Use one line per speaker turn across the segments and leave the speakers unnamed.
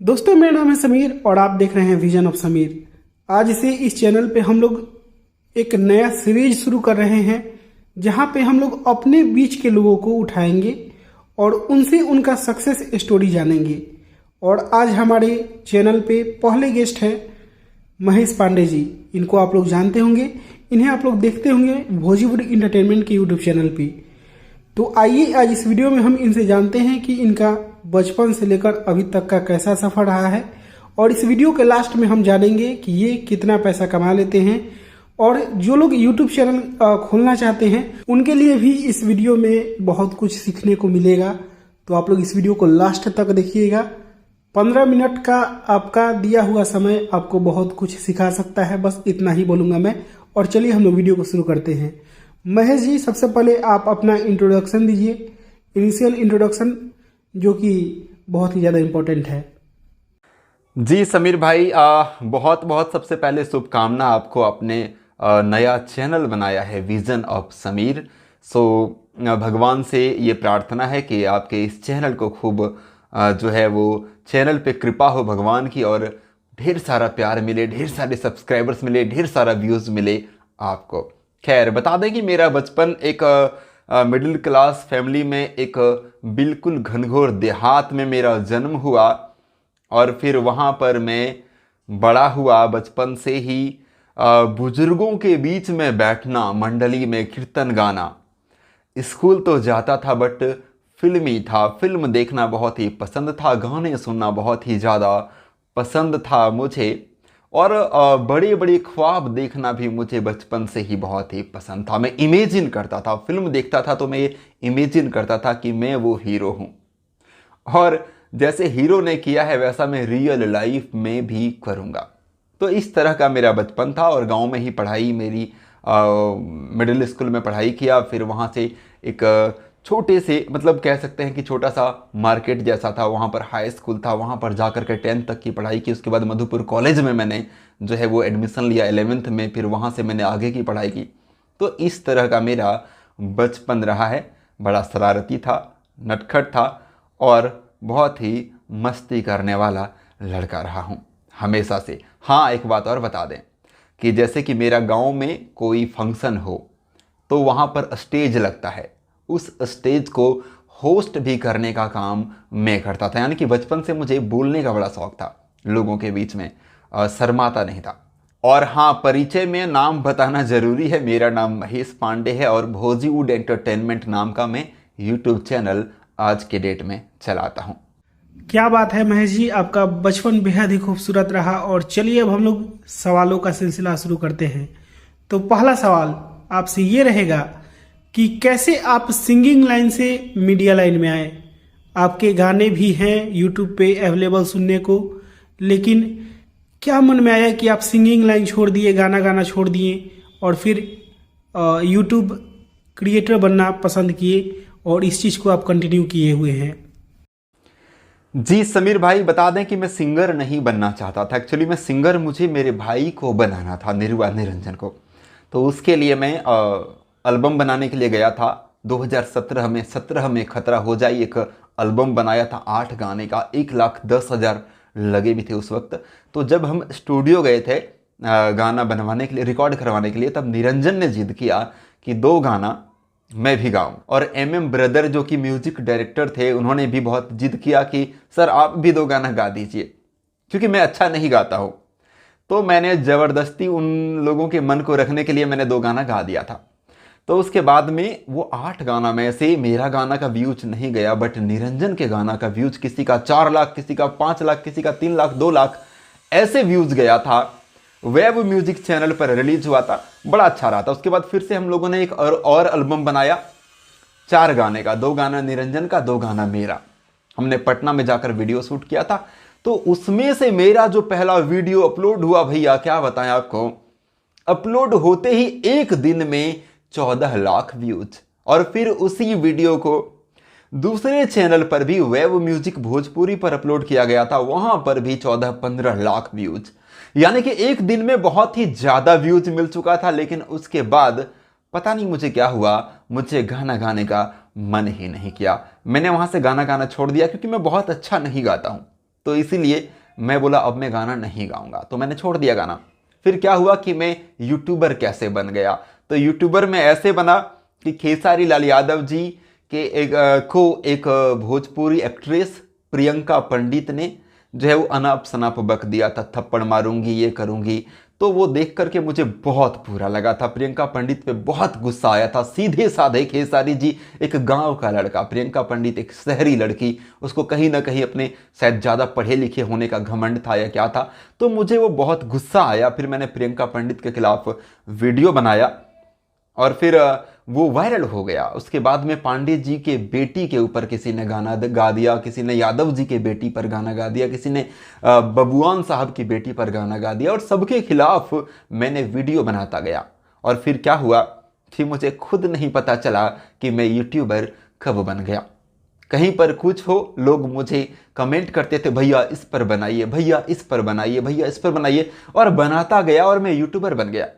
दोस्तों, मेरा नाम है समीर और आप देख रहे हैं विजन ऑफ समीर। आज से इस चैनल पे हम लोग एक नया सीरीज शुरू कर रहे हैं जहां पे हम लोग अपने बीच के लोगों को उठाएंगे और उनसे उनका सक्सेस स्टोरी जानेंगे। और आज हमारे चैनल पे पहले गेस्ट हैं महेश पांडे जी। इनको आप लोग जानते होंगे, इन्हें आप लोग देखते होंगे भोजपुरी इंटरटेनमेंट के यूट्यूब चैनल पे। तो आइए आज इस वीडियो में हम इनसे जानते हैं कि इनका बचपन से लेकर अभी तक का कैसा सफर रहा है। और इस वीडियो के लास्ट में हम जानेंगे कि ये कितना पैसा कमा लेते हैं। और जो लोग यूट्यूब चैनल खोलना चाहते हैं उनके लिए भी इस वीडियो में बहुत कुछ सीखने को मिलेगा। तो आप लोग इस वीडियो को लास्ट तक देखिएगा। 15 मिनट का आपका दिया हुआ समय आपको बहुत कुछ सिखा सकता है, बस इतना ही बोलूंगा मैं। और चलिए हम लोग वीडियो को शुरू करते हैं। महेश जी, सबसे पहले आप अपना इंट्रोडक्शन दीजिए, इनिशियल इंट्रोडक्शन, जो कि बहुत ही ज़्यादा इम्पोर्टेंट है।
जी समीर भाई, बहुत बहुत सबसे पहले शुभकामना आपको अपने नया चैनल बनाया है विजन ऑफ समीर। भगवान से ये प्रार्थना है कि आपके इस चैनल को खूब जो है वो चैनल पे कृपा हो भगवान की, और ढेर सारा प्यार मिले, ढेर सारे सब्सक्राइबर्स मिले, ढेर सारा व्यूज़ मिले आपको। खैर, बता दें कि मेरा बचपन एक मिडिल क्लास फैमिली में, एक बिल्कुल घनघोर देहात में मेरा जन्म हुआ और फिर वहाँ पर मैं बड़ा हुआ। बचपन से ही बुजुर्गों के बीच में बैठना, मंडली में कीर्तन गाना। स्कूल तो जाता था बट फिल्मी था, फिल्म देखना बहुत ही पसंद था, गाने सुनना बहुत ही ज़्यादा पसंद था मुझे। और बड़े बड़े ख्वाब देखना भी मुझे बचपन से ही बहुत ही पसंद था। मैं इमेजिन करता था, फिल्म देखता था तो मैं ये इमेजिन करता था कि मैं वो हीरो हूँ, और जैसे हीरो ने किया है वैसा मैं रियल लाइफ में भी करूँगा। तो इस तरह का मेरा बचपन था। और गांव में ही पढ़ाई मेरी, मिडिल स्कूल में पढ़ाई किया। फिर वहाँ से एक छोटे से, मतलब कह सकते हैं कि छोटा सा मार्केट जैसा था, वहाँ पर हाई स्कूल था, वहाँ पर जा कर के 10th तक की पढ़ाई की। उसके बाद मधुपुर कॉलेज में मैंने जो है वो एडमिशन लिया 11th में, फिर वहाँ से मैंने आगे की पढ़ाई की। तो इस तरह का मेरा बचपन रहा है। बड़ा शरारती था, नटखट था और बहुत ही मस्ती करने वाला लड़का रहा हूँ हमेशा से। हाँ, एक बात और बता दें कि जैसे कि मेरा गांव में कोई फंक्शन हो तो वहाँ पर स्टेज लगता है, उस स्टेज को होस्ट भी करने का काम मैं करता था। यानी कि बचपन से मुझे बोलने का बड़ा शौक था, लोगों के बीच में शर्माता नहीं था। और हाँ, परिचय में नाम बताना ज़रूरी है। मेरा नाम महेश पांडे है और भोजीवुड एंटरटेनमेंट नाम का मैं यूट्यूब चैनल आज के डेट में चलाता हूँ।
क्या बात है महेश जी, आपका बचपन बेहद ही खूबसूरत रहा। और चलिए अब हम लोग सवालों का सिलसिला शुरू करते हैं। तो पहला सवाल आपसे ये रहेगा कि कैसे आप सिंगिंग लाइन से मीडिया लाइन में आए। आपके गाने भी हैं यूट्यूब पे अवेलेबल सुनने को, लेकिन क्या मन में आया कि आप सिंगिंग लाइन छोड़ दिए, गाना गाना छोड़ दिए और फिर यूट्यूब क्रिएटर बनना पसंद किए और इस चीज़ को आप कंटिन्यू किए हुए हैं।
जी समीर भाई, बता दें कि मैं सिंगर नहीं बनना चाहता था। एक्चुअली मैं सिंगर, मुझे मेरे भाई को बनाना था, निरंजन को। तो उसके लिए मैं एल्बम बनाने के लिए गया था 2017 में खतरा हो जाए एक एल्बम बनाया था 8 गाने का। 1,10,000 लगे भी थे उस वक्त। तो जब हम स्टूडियो गए थे गाना बनवाने के लिए, रिकॉर्ड करवाने के लिए, तब निरंजन ने जिद किया कि 2 गाना मैं भी गाऊं। और MM ब्रदर जो कि म्यूजिक डायरेक्टर थे, उन्होंने भी बहुत जिद किया कि सर आप भी 2 गाना गा दीजिए, क्योंकि मैं अच्छा नहीं गाता हूं। तो मैंने ज़बरदस्ती उन लोगों के मन को रखने के लिए मैंने 2 गाना गा दिया था। तो उसके बाद में वो 8 गाना में से मेरा गाना का व्यूज नहीं गया, बट निरंजन के गाना का व्यूज किसी का 4 लाख, किसी का 5 लाख, किसी का 3 लाख, 2 लाख ऐसे व्यूज गया था। वेब म्यूजिक चैनल पर रिलीज हुआ था, बड़ा अच्छा रहा था। उसके बाद फिर से हम लोगों ने एक और एल्बम बनाया 4 गाने का, 2 गाना निरंजन का, 2 गाना मेरा। हमने पटना में जाकर वीडियो शूट किया था। तो उसमें से मेरा जो पहला वीडियो अपलोड हुआ, भैया क्या बताएं आपको, अपलोड होते ही एक दिन में 14 लाख व्यूज। और फिर उसी वीडियो को दूसरे चैनल पर भी, वेब म्यूजिक भोजपुरी पर अपलोड किया गया था, वहां पर भी 14-15 लाख व्यूज। यानी कि एक दिन में बहुत ही ज्यादा व्यूज मिल चुका था। लेकिन उसके बाद पता नहीं मुझे क्या हुआ, मुझे गाना गाने का मन ही नहीं किया। मैंने वहाँ से गाना गाना छोड़ दिया क्योंकि मैं बहुत अच्छा नहीं गाता हूँ। तो इसीलिए मैं बोला अब मैं गाना नहीं गाऊंगा, तो मैंने छोड़ दिया गाना। फिर क्या हुआ कि मैं यूट्यूबर कैसे बन गया। तो यूट्यूबर में ऐसे बना कि खेसारी लाल यादव जी के एक भोजपुरी एक्ट्रेस प्रियंका पंडित ने जो है वो अनाप शनाप बक दिया था, थप्पड़ मारूंगी, ये करूंगी। तो वो देख करके मुझे बहुत बुरा लगा था, प्रियंका पंडित पे बहुत गुस्सा आया था। सीधे साधे खेसारी जी एक गांव का लड़का, प्रियंका पंडित एक शहरी लड़की, उसको कहीं ना कहीं अपने शायद ज़्यादा पढ़े लिखे होने का घमंड था या क्या था, तो मुझे वो बहुत गुस्सा आया। फिर मैंने प्रियंका पंडित के खिलाफ वीडियो बनाया और फिर वो वायरल हो गया। उसके बाद में पांडे जी के बेटी के ऊपर किसी ने गाना गा दिया, किसी ने यादव जी के बेटी पर गाना गा दिया, किसी ने बबुआन साहब की बेटी पर गाना गा दिया, और सबके खिलाफ मैंने वीडियो बनाता गया। और फिर क्या हुआ कि मुझे खुद नहीं पता चला कि मैं यूट्यूबर कब बन गया। कहीं पर कुछ हो, लोग मुझे कमेंट करते थे, भैया इस पर बनाइए, भैया इस पर बनाइए, भैया इस पर बनाइए, और बनाता गया और मैं यूट्यूबर बन गया।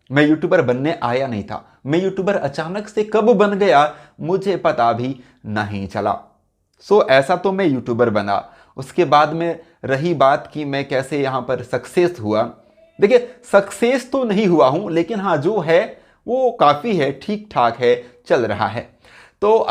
मैं यूट्यूबर बनने आया नहीं था, मैं यूट्यूबर अचानक से कब बन गया मुझे पता भी नहीं चला। ऐसा तो मैं यूट्यूबर बना। उसके बाद में रही बात कि मैं कैसे यहाँ पर सक्सेस हुआ। देखिए, सक्सेस तो नहीं हुआ हूँ, लेकिन हाँ जो है वो काफ़ी है, ठीक ठाक है, चल रहा है। तो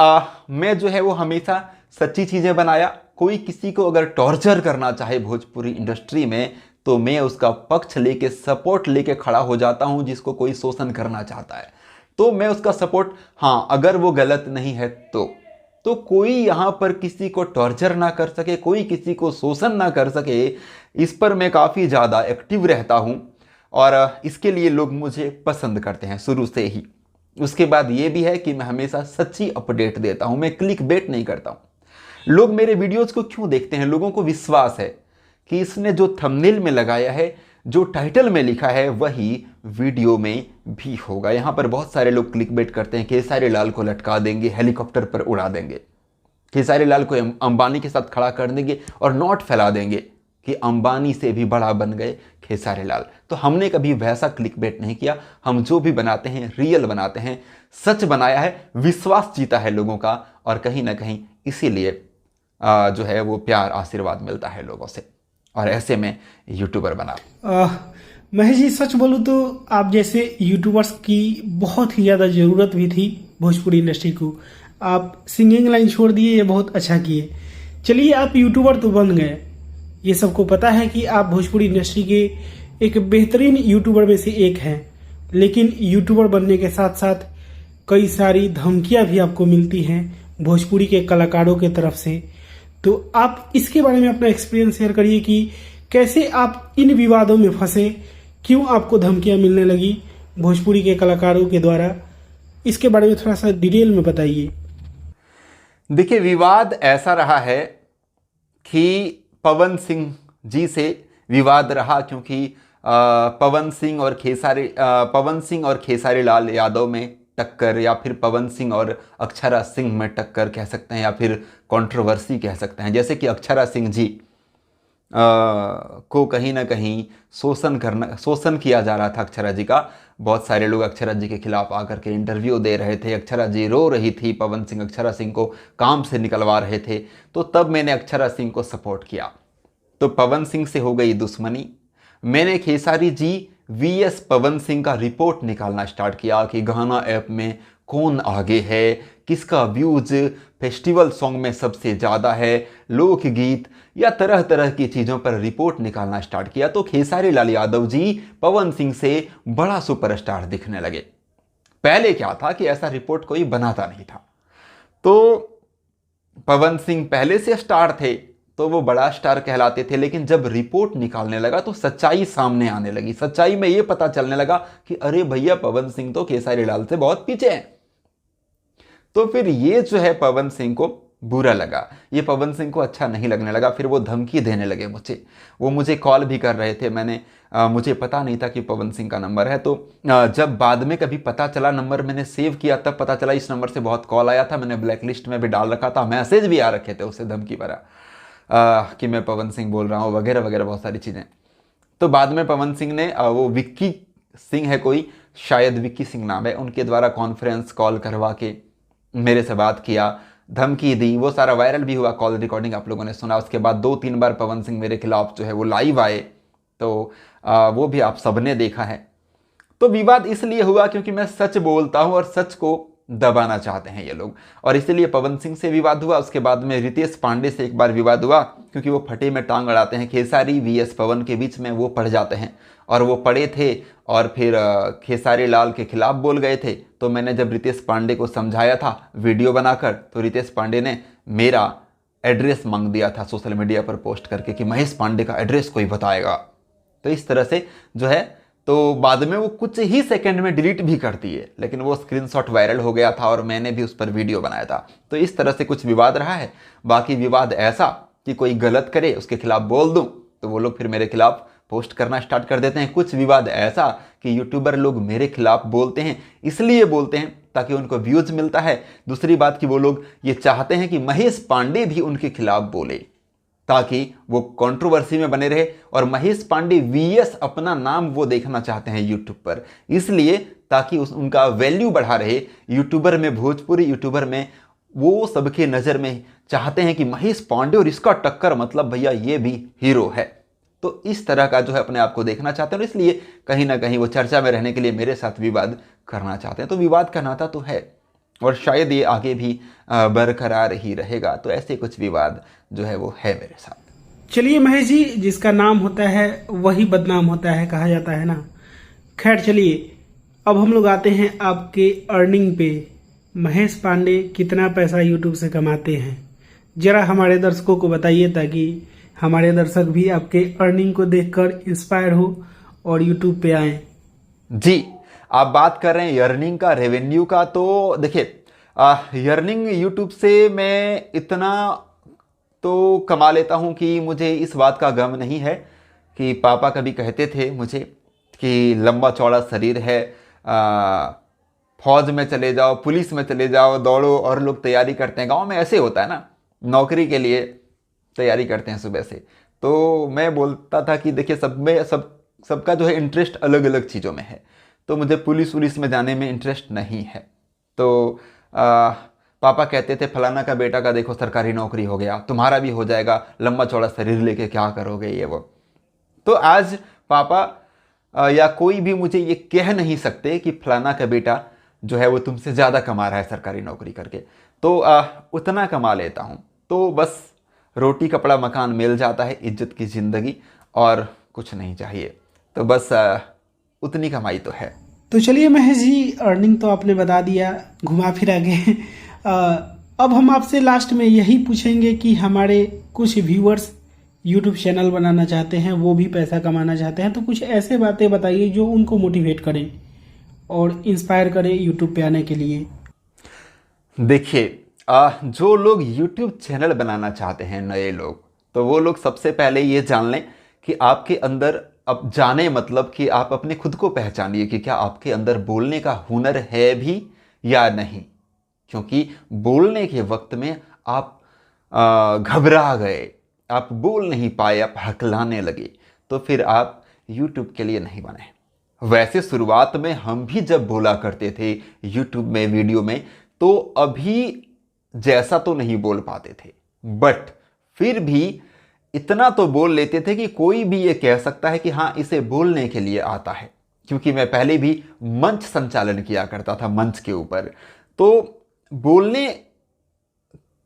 मैं जो है वो हमेशा सच्ची चीज़ें बनाया। कोई किसी को अगर टॉर्चर करना चाहे भोजपुरी इंडस्ट्री में, तो मैं उसका पक्ष लेके, सपोर्ट लेके खड़ा हो जाता हूं। जिसको कोई शोषण करना चाहता है तो मैं उसका सपोर्ट, हाँ अगर वो गलत नहीं है तो कोई यहां पर किसी को टॉर्चर ना कर सके, कोई किसी को शोषण ना कर सके, इस पर मैं काफ़ी ज़्यादा एक्टिव रहता हूं। और इसके लिए लोग मुझे पसंद करते हैं शुरू से ही। उसके बाद ये भी है कि मैं हमेशा सच्ची अपडेट देता हूं, मैं क्लिक बेट नहीं करता हूं। लोग मेरे वीडियोज़ को क्यों देखते हैं? लोगों को विश्वास है कि इसने जो थंबनेल में लगाया है, जो टाइटल में लिखा है, वही वीडियो में भी होगा। यहाँ पर बहुत सारे लोग क्लिक बेट करते हैं, खेसारी लाल को लटका देंगे, हेलीकॉप्टर पर उड़ा देंगे, खेसारी लाल को अंबानी के साथ खड़ा कर देंगे और नोट फैला देंगे कि अंबानी से भी बड़ा बन गए खेसारी लाल। तो हमने कभी वैसा क्लिक बेट नहीं किया। हम जो भी बनाते हैं रियल बनाते हैं, सच बनाया है, विश्वास जीता है लोगों का, और कहीं ना कहीं इसीलिए जो है वो प्यार आशीर्वाद मिलता है लोगों से, और ऐसे में यूट्यूबर बना।
महेश जी, सच बोलूँ तो आप जैसे यूट्यूबर्स की बहुत ही ज़्यादा ज़रूरत भी थी भोजपुरी इंडस्ट्री को। आप सिंगिंग लाइन छोड़ दिए, ये बहुत अच्छा किए। चलिए, आप यूट्यूबर तो बन गए, ये सबको पता है कि आप भोजपुरी इंडस्ट्री के एक बेहतरीन यूट्यूबर में से एक हैं। लेकिन यूट्यूबर बनने के साथ साथ कई सारी धमकियां भी आपको मिलती हैं भोजपुरी के कलाकारों के तरफ से। तो आप इसके बारे में अपना एक्सपीरियंस शेयर करिए कि कैसे आप इन विवादों में फंसे, क्यों आपको धमकियां मिलने लगी भोजपुरी के कलाकारों के द्वारा। इसके बारे में थोड़ा सा डिटेल में बताइए।
देखिए, विवाद ऐसा रहा है कि पवन सिंह जी से विवाद रहा, क्योंकि पवन सिंह और खेसारी लाल यादव में टक्कर, या फिर पवन सिंह और अक्षरा सिंह में टक्कर कह सकते हैं, या फिर कंट्रोवर्सी कह सकते हैं। जैसे कि अक्षरा सिंह जी को कहीं ना कहीं शोषण किया जा रहा था अक्षरा जी का। बहुत सारे लोग अक्षरा जी के खिलाफ आकर के इंटरव्यू दे रहे थे, अक्षरा जी रो रही थी, पवन सिंह अक्षरा सिंह को काम से निकलवा रहे थे। तो तब मैंने अक्षरा सिंह को सपोर्ट किया, तो पवन सिंह से हो गई दुश्मनी। मैंने खेसारी जी वीएस पवन सिंह का रिपोर्ट निकालना स्टार्ट किया कि गाना ऐप में कौन आगे है, किसका व्यूज फेस्टिवल सॉन्ग में सबसे ज़्यादा है, लोकगीत या तरह तरह की चीज़ों पर रिपोर्ट निकालना स्टार्ट किया। तो खेसारी लाल यादव जी पवन सिंह से बड़ा सुपरस्टार दिखने लगे। पहले क्या था कि ऐसा रिपोर्ट कोई बनाता नहीं था, तो पवन सिंह पहले से स्टार थे तो वो बड़ा स्टार कहलाते थे। लेकिन जब रिपोर्ट निकालने लगा तो सच्चाई सामने आने लगी। सच्चाई में ये पता चलने लगा कि अरे भैया, पवन सिंह तो खेसारी लाल से बहुत पीछे हैं। तो फिर ये जो है पवन सिंह को बुरा लगा, ये पवन सिंह को अच्छा नहीं लगने लगा। फिर वो धमकी देने लगे मुझे, वो मुझे कॉल भी कर रहे थे। मुझे पता नहीं था कि पवन सिंह का नंबर है। तो जब बाद में कभी पता चला, नंबर मैंने सेव किया, तब पता चला इस नंबर से बहुत कॉल आया था। मैंने ब्लैक लिस्ट में भी डाल रखा था, मैसेज भी आ रखे थे उससे धमकी भरा कि मैं पवन सिंह बोल रहा हूँ वगैरह वगैरह, बहुत सारी चीज़ें। तो बाद में पवन सिंह ने वो विक्की सिंह है कोई, शायद विक्की सिंह नाम है, उनके द्वारा कॉन्फ्रेंस कॉल करवा के मेरे से बात किया, धमकी दी, वो सारा वायरल भी हुआ, कॉल रिकॉर्डिंग आप लोगों ने सुना। उसके बाद 2-3 बार पवन सिंह मेरे खिलाफ जो है वो लाइव आए, तो वो भी आप सबने देखा है। तो विवाद इसलिए हुआ क्योंकि मैं सच बोलता हूं और सच को दबाना चाहते हैं ये लोग, और इसलिए पवन सिंह से विवाद हुआ। उसके बाद में रितेश पांडे से एक बार विवाद हुआ क्योंकि वो फटे में टांग अड़ाते हैं, खेसारी वीएस पवन के बीच में वो पड़ जाते हैं, और वो पड़े थे और फिर खेसारी लाल के खिलाफ बोल गए थे। तो मैंने जब रितेश पांडे को समझाया था वीडियो बनाकर, तो रितेश पांडे ने मेरा एड्रेस मांग दिया था सोशल मीडिया पर पोस्ट करके कि महेश पांडे का एड्रेस कोई बताएगा। तो इस तरह से जो है, तो बाद में वो कुछ ही सेकंड में डिलीट भी करती है, लेकिन वो स्क्रीनशॉट वायरल हो गया था और मैंने भी उस पर वीडियो बनाया था। तो इस तरह से कुछ विवाद रहा है। बाकी विवाद ऐसा कि कोई गलत करे उसके खिलाफ बोल दूं तो वो लोग फिर मेरे खिलाफ पोस्ट करना स्टार्ट कर देते हैं। कुछ विवाद ऐसा कि यूट्यूबर लोग मेरे खिलाफ बोलते हैं, इसलिए बोलते हैं ताकि उनको व्यूज मिलता है। दूसरी बात कि वो लोग ये चाहते हैं कि महेश पांडे भी उनके खिलाफ बोले ताकि वो कंट्रोवर्सी में बने रहे, और महेश पांडे वीएस अपना नाम वो देखना चाहते हैं यूट्यूब पर, इसलिए ताकि उनका वैल्यू बढ़ा रहे यूट्यूबर में, भोजपुरी यूट्यूबर में। वो सबके नज़र में चाहते हैं कि महेश पांडे और इसका टक्कर, मतलब भैया ये भी हीरो है। तो इस तरह का जो है अपने आप को देखना चाहते हैं, और इसलिए कहीं ना कहीं वो चर्चा में रहने के लिए मेरे साथ विवाद करना चाहते हैं। तो विवाद का नाता तो है और शायद ये आगे भी बरकरार ही रहेगा। तो ऐसे कुछ विवाद जो है वो है मेरे साथ।
चलिए महेश जी, जिसका नाम होता है वही बदनाम होता है, कहा जाता है ना। खैर चलिए, अब हम लोग आते हैं आपके अर्निंग पे। महेश पांडे कितना पैसा यूट्यूब से कमाते हैं, जरा हमारे दर्शकों को बताइए ताकि हमारे दर्शक भी आपके अर्निंग को देखकर इंस्पायर हो और यूट्यूब पे आए।
जी, आप बात कर रहे हैं अर्निंग का, रेवेन्यू का। तो देखिए, अर्निंग यूट्यूब से मैं इतना तो कमा लेता हूं कि मुझे इस बात का गम नहीं है कि पापा कभी कहते थे मुझे कि लंबा चौड़ा शरीर है, फौज में चले जाओ, पुलिस में चले जाओ, दौड़ो। और लोग तैयारी करते हैं, गांव में ऐसे होता है ना, नौकरी के लिए तैयारी करते हैं सुबह से। तो मैं बोलता था कि देखिए, सबका जो है इंटरेस्ट अलग अलग चीज़ों में है। तो मुझे पुलिस में जाने में इंटरेस्ट नहीं है। तो पापा कहते थे फलाना का बेटा का देखो सरकारी नौकरी हो गया, तुम्हारा भी हो जाएगा, लंबा चौड़ा शरीर लेके क्या करोगे ये वो। तो आज पापा या कोई भी मुझे ये कह नहीं सकते कि फलाना का बेटा जो है वो तुमसे ज़्यादा कमा रहा है सरकारी नौकरी करके। तो उतना कमा लेता हूँ, तो बस रोटी कपड़ा मकान मिल जाता है, इज्जत की ज़िंदगी, और कुछ नहीं चाहिए। तो बस उतनी कमाई तो है।
तो चलिए महेश जी, अर्निंग तो आपने बता दिया, घुमा फिरा के। अब हम आपसे लास्ट में यही पूछेंगे कि हमारे कुछ व्यूअर्स यूट्यूब चैनल बनाना चाहते हैं, वो भी पैसा कमाना चाहते हैं। तो कुछ ऐसे बातें बताइए जो उनको मोटिवेट करें और इंस्पायर करें यूट्यूब पे आने के लिए।
देखिए, जो लोग यूट्यूब चैनल बनाना चाहते हैं, नए लोग, तो वो लोग सबसे पहले ये जान लें कि आपके अंदर, अब जाने मतलब कि आप अपने खुद को पहचानिए कि क्या आपके अंदर बोलने का हुनर है भी या नहीं। क्योंकि बोलने के वक्त में आप घबरा गए, आप बोल नहीं पाए, आप हकलाने लगे, तो फिर आप यूट्यूब के लिए नहीं बने। वैसे शुरुआत में हम भी जब बोला करते थे यूट्यूब में, वीडियो में, तो अभी जैसा तो नहीं बोल पाते थे, बट फिर भी इतना तो बोल लेते थे कि कोई भी ये कह सकता है कि हाँ, इसे बोलने के लिए आता है। क्योंकि मैं पहले भी मंच संचालन किया करता था, मंच के ऊपर। तो बोलने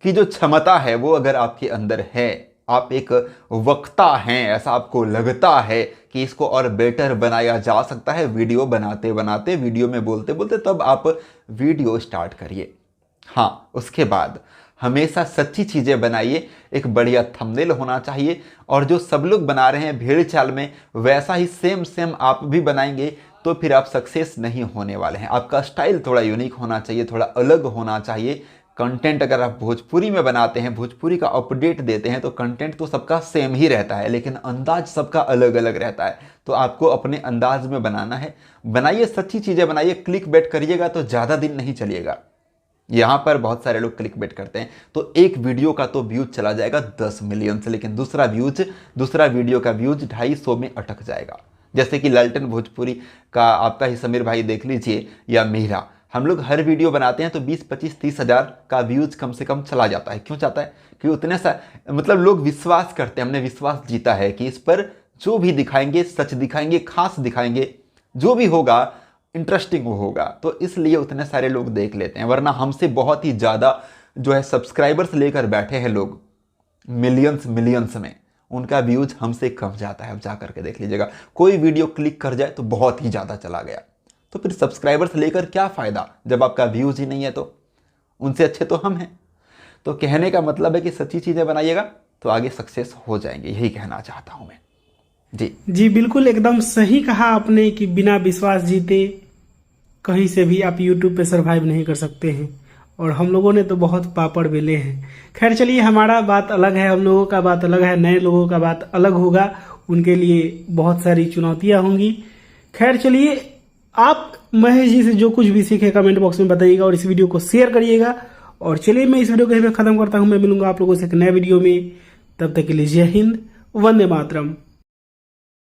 की जो क्षमता है वो अगर आपके अंदर है, आप एक वक्ता हैं, ऐसा आपको लगता है कि इसको और बेटर बनाया जा सकता है वीडियो बनाते बनाते, वीडियो में बोलते बोलते, तब आप वीडियो स्टार्ट करिए। हाँ, उसके बाद हमेशा सच्ची चीज़ें बनाइए, एक बढ़िया थंबनेल होना चाहिए, और जो सब लोग बना रहे हैं भेड़ चाल में, वैसा ही सेम आप भी बनाएंगे तो फिर आप सक्सेस नहीं होने वाले हैं। आपका स्टाइल थोड़ा यूनिक होना चाहिए, थोड़ा अलग होना चाहिए। कंटेंट अगर आप भोजपुरी में बनाते हैं, भोजपुरी का अपडेट देते हैं, तो कंटेंट तो सबका सेम ही रहता है, लेकिन अंदाज सबका अलग अलग रहता है। तो आपको अपने अंदाज में बनाना है। बनाइए, सच्ची चीज़ें बनाइए। क्लिक बेट करिएगा तो ज़्यादा दिन नहीं चलिएगा। यहाँ पर बहुत सारे लोग क्लिक बेट करते हैं, तो एक वीडियो का तो व्यूज चला जाएगा 10 मिलियन से, लेकिन दूसरा वीडियो का व्यूज 250 में अटक जाएगा। जैसे कि लालटेन भोजपुरी का आपका ही समीर भाई देख लीजिए, या मीरा, हम लोग हर वीडियो बनाते हैं तो 20, 25, 30 हज़ार का व्यूज कम से कम चला जाता है। क्यों जाता है? कि उतने सा मतलब लोग विश्वास करते हैं, हमने विश्वास जीता है कि इस पर जो भी दिखाएंगे सच दिखाएंगे, खास दिखाएंगे, जो भी होगा इंटरेस्टिंग होगा, तो इसलिए उतने सारे लोग देख लेते हैं। वरना हमसे बहुत ही ज़्यादा जो है सब्सक्राइबर्स लेकर बैठे हैं लोग, मिलियंस में, उनका व्यूज हमसे कम जाता है। अब जा करके देख लीजिएगा, कोई वीडियो क्लिक कर जाए तो बहुत ही ज़्यादा चला गया, तो फिर सब्सक्राइबर्स लेकर क्या फ़ायदा जब आपका व्यूज ही नहीं है? तो उनसे अच्छे तो हम हैं। तो कहने का मतलब है कि सच्ची चीज़ें बनाइएगा तो आगे सक्सेस हो जाएंगे, यही कहना चाहता हूँ मैं। जी
बिल्कुल एकदम सही कहा आपने कि बिना विश्वास जीते कहीं से भी आप YouTube पे सरवाइव नहीं कर सकते हैं, और हम लोगों ने तो बहुत पापड़ बेले हैं। खैर चलिए, हमारा बात अलग है, हम लोगों का बात अलग है, नए लोगों का बात अलग होगा, उनके लिए बहुत सारी चुनौतियां होंगी। खैर चलिए, आप महेश जी से जो कुछ भी सीखे कमेंट बॉक्स में बताइएगा और इस वीडियो को शेयर करिएगा। और चलिए, मैं इस वीडियो को यहीं पे खत्म करता हूँ। मैं मिलूंगा आप लोगों से एक नए वीडियो में, तब तक के लिए जय हिंद, वंदे मातरम।